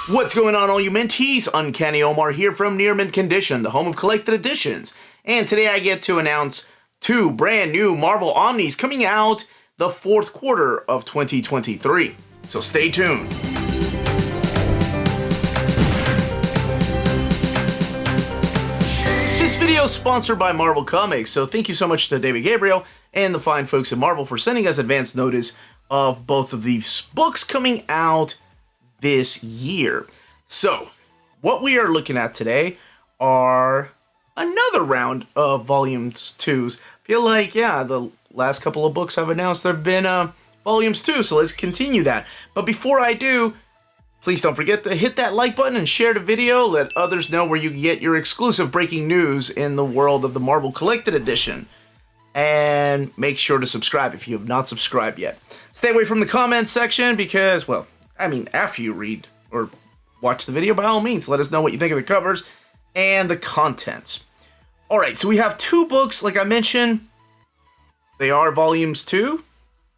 What's going on, all you mentees? Uncanny Omar here from Near Mint Condition, the home of collected editions. And today I get to announce two brand new Marvel Omnis coming out the fourth quarter of 2023. So stay tuned. This video is sponsored by Marvel Comics, so thank you so much to David Gabriel and the fine folks at Marvel for sending us advance notice of both of these books coming out this year. So, what we are looking at today are another round of volumes 2s. Feel like, yeah, the last couple of books I've announced there have been volumes 2, so let's continue that. But before I do, please don't forget to hit that like button and share the video. Let others know where you get your exclusive breaking news in the world of the Marvel Collected Edition. And make sure to subscribe if you have not subscribed yet. Stay away from the comment section because, well, I mean, after you read or watch the video, by all means, let us know what you think of the covers and the contents. Alright, so we have two books, like I mentioned. They are volumes 2.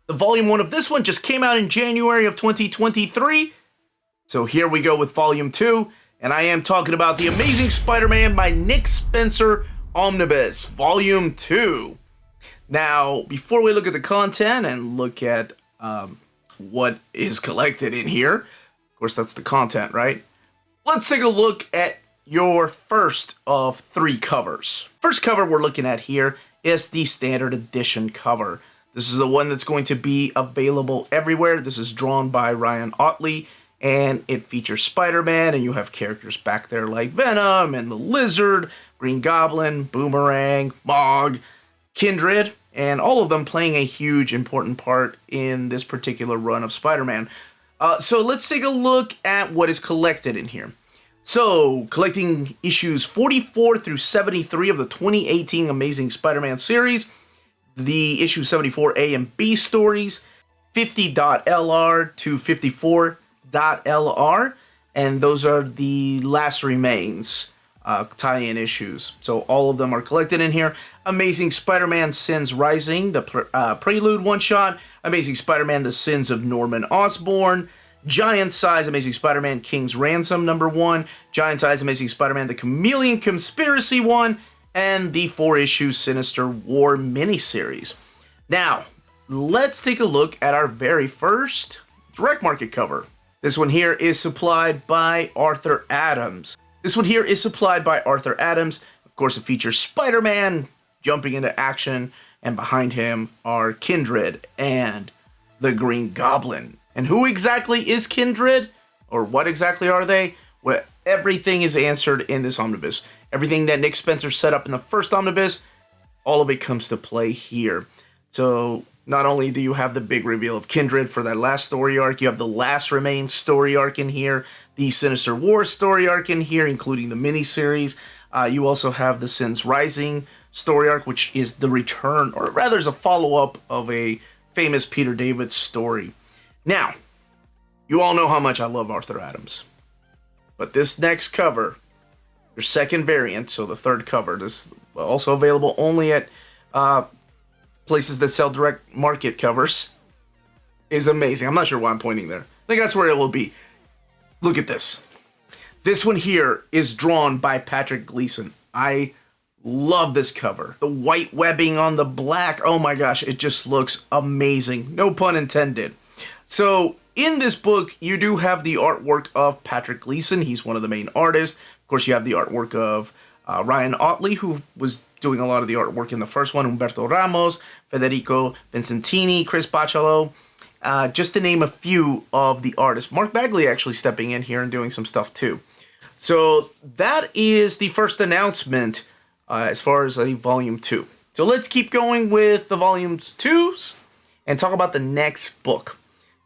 The volume 1 of this one just came out in January of 2023. So here we go with volume 2. And I am talking about The Amazing Spider-Man by Nick Spencer Omnibus, volume 2. Now, before we look at the content and look at what is collected in here, of course that's the content, right? Let's take a look at your first of 3 covers. First cover we're looking at here is the standard edition cover. This is the one that's going to be available everywhere. This is drawn by Ryan Ottley, and it features Spider-Man, and you have characters back there like Venom and the Lizard, Green Goblin, Boomerang, Mog, Kindred, and all of them playing a huge, important part in this particular run of Spider-Man. So let's take a look at what is collected in here. So, collecting issues 44 through 73 of the 2018 Amazing Spider-Man series, the issue 74A and B stories, 50.LR to 54.LR, and those are the Last Remains tie-in issues. So all of them are collected in here. Amazing Spider-Man Sins Rising, the Prelude one-shot. Amazing Spider-Man The Sins of Norman Osborn. Giant Size Amazing Spider-Man King's Ransom #1. Giant Size Amazing Spider-Man The Chameleon Conspiracy 1. And the 4-issue Sinister War miniseries. Now, let's take a look at our very first direct market cover. This one here is supplied by Arthur Adams. Of course, it features Spider-Man jumping into action, and behind him are Kindred and the Green Goblin. And who exactly is Kindred? Or what exactly are they? Well, everything is answered in this omnibus. Everything that Nick Spencer set up in the first omnibus, all of it comes to play here. So, not only do you have the big reveal of Kindred for that last story arc, you have the Last Remains story arc in here, the Sinister War story arc in here, including the miniseries. You also have the Sins Rising story arc, which is the return, or rather is a follow-up of a famous Peter David story. Now, you all know how much I love Arthur Adams. But this next cover, your second variant, so the third cover, this is also available only at places that sell direct market covers, is amazing. I'm not sure why I'm pointing there. I think that's where it will be. Look at this. This one here is drawn by Patrick Gleason. I love this cover. The white webbing on the black, oh my gosh, it just looks amazing. No pun intended. So, in this book, you do have the artwork of Patrick Gleason. He's one of the main artists. Of course, you have the artwork of Ryan Ottley, who was doing a lot of the artwork in the first one. Humberto Ramos, Federico Vincentini, Chris Bachalo. Just to name a few of the artists. Mark Bagley actually stepping in here and doing some stuff too. So that is the first announcement as far as a volume 2. So let's keep going with the volumes 2s and talk about the next book.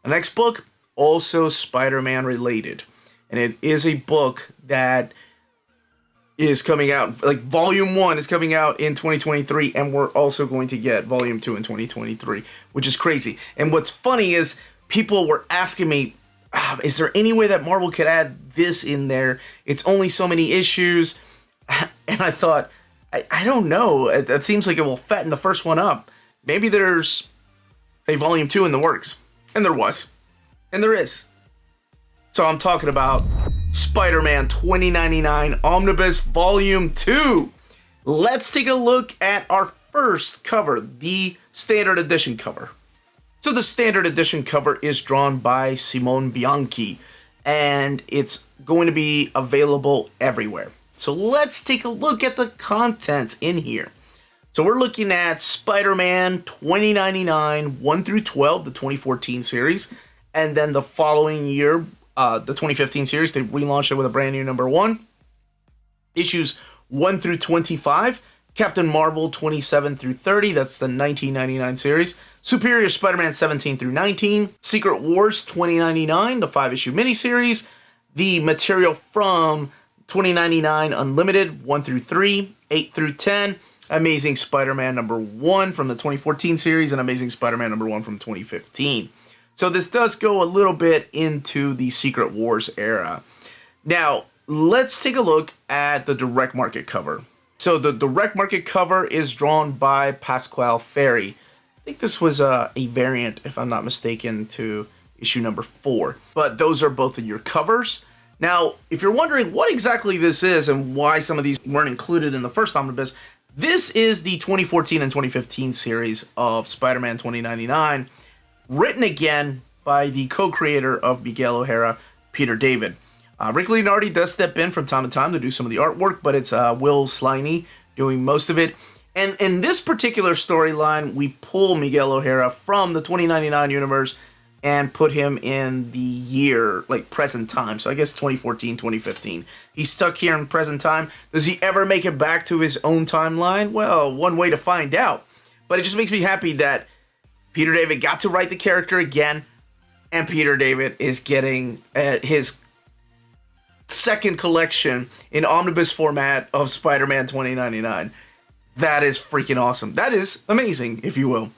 The next book, also Spider-Man related. And it is a book that is coming out, like volume 1 is coming out in 2023, and we're also going to get volume 2 in 2023, which is crazy. And what's funny is people were asking me, is there any way that Marvel could add this in there? It's only so many issues. And I thought, I don't know. That seems like it will fatten the first one up. Maybe there's a volume 2 in the works. And there was. And there is. So I'm talking about Spider-Man 2099 Omnibus Volume 2. Let's take a look at our first cover, the Standard Edition cover. So the Standard Edition cover is drawn by Simone Bianchi, and it's going to be available everywhere. So let's take a look at the contents in here. So we're looking at Spider-Man 2099 1 through 12, the 2014 series, and then the following year, the 2015 series, they relaunched it with a brand new number 1. Issues 1 through 25, Captain Marvel 27 through 30, that's the 1999 series. Superior Spider-Man 17 through 19, Secret Wars 2099, the 5-issue miniseries, the material from 2099 Unlimited 1 through 3, 8 through 10, Amazing Spider-Man number 1 from the 2014 series, and Amazing Spider-Man number 1 from 2015. So this does go a little bit into the Secret Wars era. Now, let's take a look at the direct market cover. So the direct market cover is drawn by Pasquale Ferry. I think this was a variant, if I'm not mistaken, to issue number 4. But those are both of your covers. Now, if you're wondering what exactly this is and why some of these weren't included in the first omnibus, this is the 2014 and 2015 series of Spider-Man 2099, written again by the co-creator of Miguel O'Hara, Peter David. Rick Leonardi does step in from time to time to do some of the artwork, but it's Will Sliney doing most of it. And in this particular storyline, we pull Miguel O'Hara from the 2099 universe and put him in the year, like present time. So I guess 2014, 2015. He's stuck here in present time. Does he ever make it back to his own timeline? Well, one way to find out. But it just makes me happy that Peter David got to write the character again, and Peter David is getting his second collection in omnibus format of Spider-Man 2099. That is freaking awesome. That is amazing, if you will.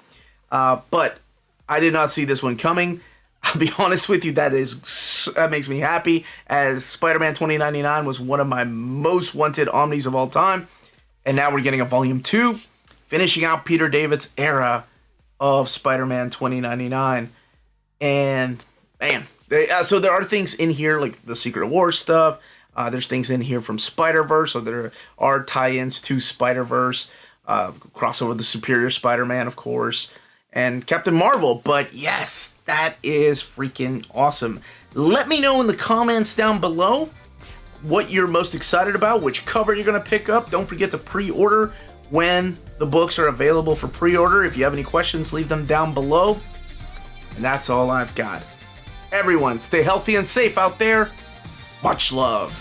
But I did not see this one coming. I'll be honest with you, that makes me happy, as Spider-Man 2099 was one of my most wanted omnis of all time. And now we're getting a volume 2, finishing out Peter David's era of Spider-Man 2099. And man, so there are things in here like the Secret Wars stuff. There's things in here from Spider-Verse, so there are tie-ins to Spider-Verse, crossover the Superior Spider-Man, of course, and Captain Marvel. But yes, that is freaking awesome. Let me know in the comments down below what you're most excited about, which cover you're going to pick up. Don't forget to pre-order when the books are available for pre-order. If you have any questions, leave them down below. And that's all I've got. Everyone, stay healthy and safe out there. Much love.